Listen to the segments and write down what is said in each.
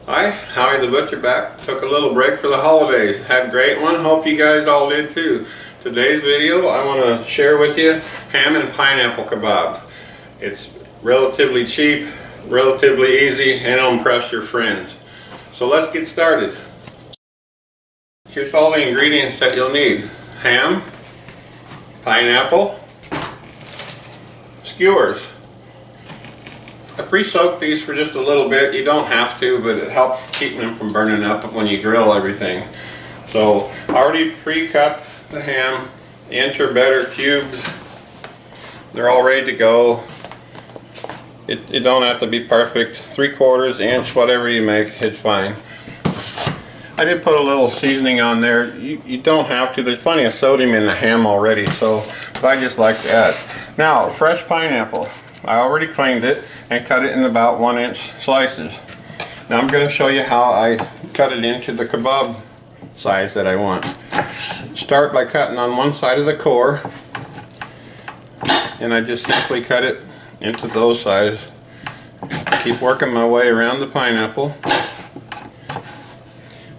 Hi, Howie the Butcher back. Took a little break for the holidays. Had a great one. Hope you guys all did too. Today's video I want to share with you ham and pineapple kebabs. It's relatively cheap, relatively easy, and it'll impress your friends. So let's get started. Here's all the ingredients that you'll need. Ham, pineapple, skewers. I pre-soaked these for just a little bit. You don't have to, but it helps keep them from burning up when you grill everything. So I already pre-cut the ham, inch or better cubes. They're all ready to go. It don't have to be perfect. 3/4 inch, whatever you make, it's fine. I did put a little seasoning on there. You don't have to. There's plenty of sodium in the ham already, so I just like to add. Now, fresh pineapple. I already cleaned it and cut it in about 1-inch slices. Now I'm going to show you how I cut it into the kebab size that I want. Start by cutting on one side of the core, and I just simply cut it into those sizes. Keep working my way around the pineapple.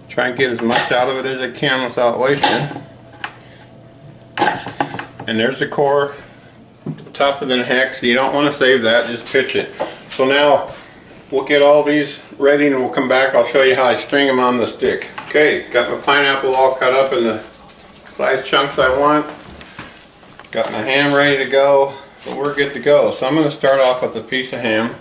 Try and get as much out of it as I can without wasting. And there's the core. Tougher than heck, so you don't want to save that, just pitch it. So now we'll get all these ready and we'll come back. I'll show you how I string them on the stick. Okay, got my pineapple all cut up in the size chunks I want. Got my ham ready to go, so we're good to go. So I'm going to start off with a piece of ham.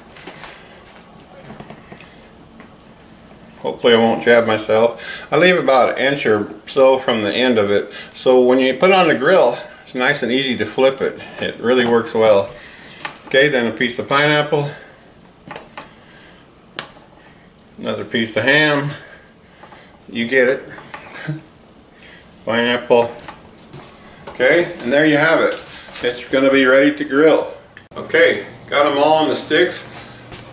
Hopefully I won't jab myself. I leave about 1 inch or so from the end of it, so when you put it on the grill, nice and easy to flip it. It really works well. Okay, then a piece of pineapple, another piece of ham, you get it, pineapple. Okay, and there you have it. It's going to be ready to grill. Okay, got them all on the sticks.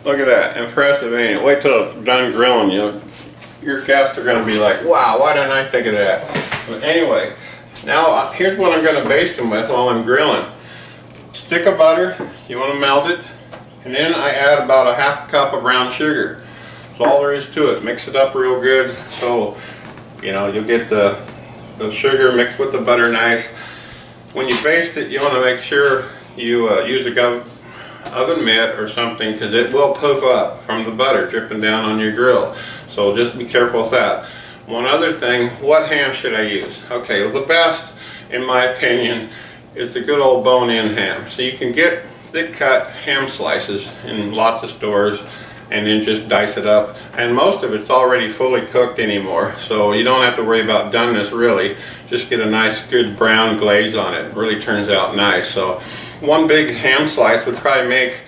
Look at that, impressive, ain't it? Wait till it's done grilling. Your guests are going to be like, wow, why didn't I think of that? But anyway, now here's what I'm going to baste them with while I'm grilling. Stick of butter, you want to melt it, and then I add about a 1/2 cup of brown sugar. That's all there is to it. Mix it up real good so you'll get the sugar mixed with the butter nice. When you baste it, you want to make sure you use a oven mitt or something, because it will puff up from the butter dripping down on your grill. So just be careful with that. One other thing, what ham should I use? Okay, well, the best, in my opinion, is the good old bone-in ham. So you can get thick cut ham slices in lots of stores and then just dice it up. And most of it's already fully cooked anymore, so you don't have to worry about doneness really. Just get a nice good brown glaze on it. It really turns out nice. So one big ham slice would probably make,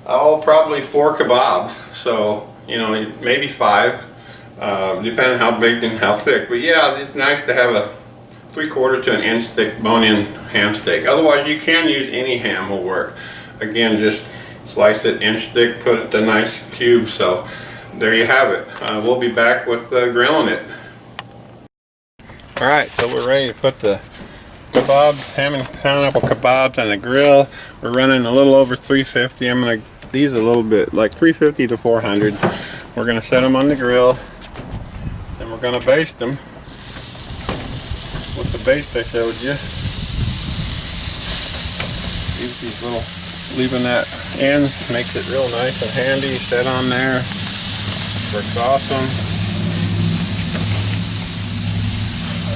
probably 4 kebabs. So, maybe 5. Depending on how big and how thick. But yeah, it's nice to have a 3/4 to 1 inch thick bone-in ham steak. Otherwise, you can use any ham, will work. Again, just slice it 1 inch thick, put it to nice cubes. So there you have it. We'll be back with grilling it. Alright, so we're ready to put the kebabs, ham and pineapple kebabs on the grill. We're running a little over 350. I'm going to these a little bit, like 350 to 400. We're going to set them on the grill. And we're going to baste them with the baste I showed you. Use these little, leaving that in makes it real nice and handy. Set on there. Works awesome.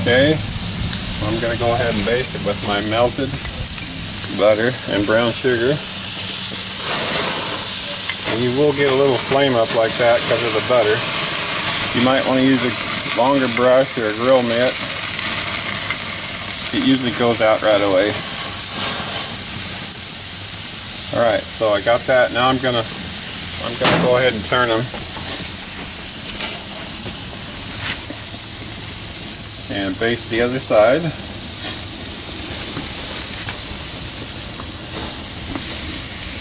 Okay, so I'm going to go ahead and baste it with my melted butter and brown sugar. And you will get a little flame up like that because of the butter. You might want to use a longer brush or a grill mitt. It usually goes out right away. Alright, so I got that. Now I'm gonna go ahead and turn them. And baste the other side.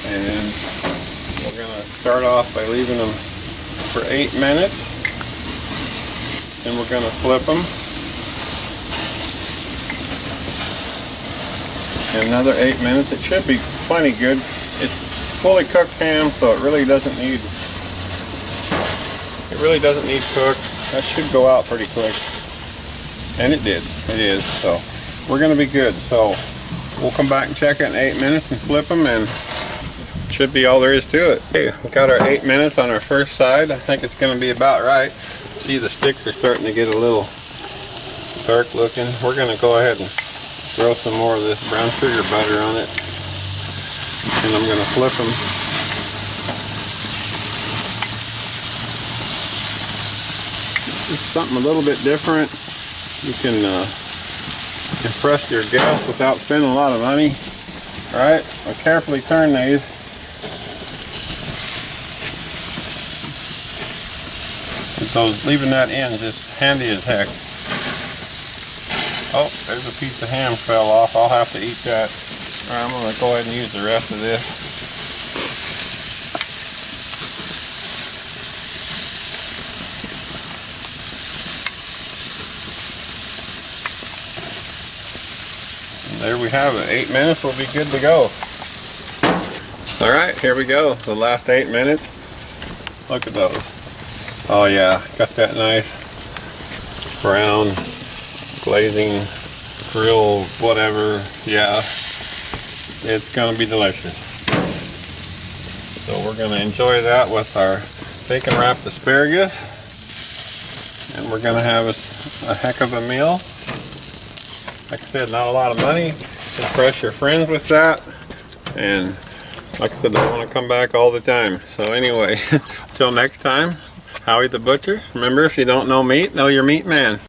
And we're gonna start off by leaving them for 8 minutes. And we're going to flip them. Another 8 minutes. It should be plenty good. It's fully cooked ham, so it really doesn't need It really doesn't need cooked. That should go out pretty quick. And it did. It is. So we're going to be good. So we'll come back and check it in 8 minutes and flip them, and should be all there is to it. Okay, we got our 8 minutes on our first side. I think it's going to be about right. See, the sticks are starting to get a little dark looking. We're going to go ahead and throw some more of this brown sugar butter on it, and I'm going to flip them. Just something a little bit different. You can impress your guests without spending a lot of money. Alright, I'll carefully turn these. So leaving that in just handy as heck. Oh, there's a piece of ham fell off. I'll have to eat that. Alright, I'm going to go ahead and use the rest of this. There we have it. 8 minutes, we'll be good to go. Alright, here we go. The last 8 minutes. Look at those. Oh yeah, got that nice brown glazing grill, whatever. Yeah, it's gonna be delicious. So we're gonna enjoy that with our bacon wrapped asparagus. And we're gonna have a heck of a meal. Like I said, not a lot of money. Impress your friends with that. And like I said, I want to come back all the time. So anyway, until next time, Howie the Butcher. Remember, if you don't know meat, know your meat man.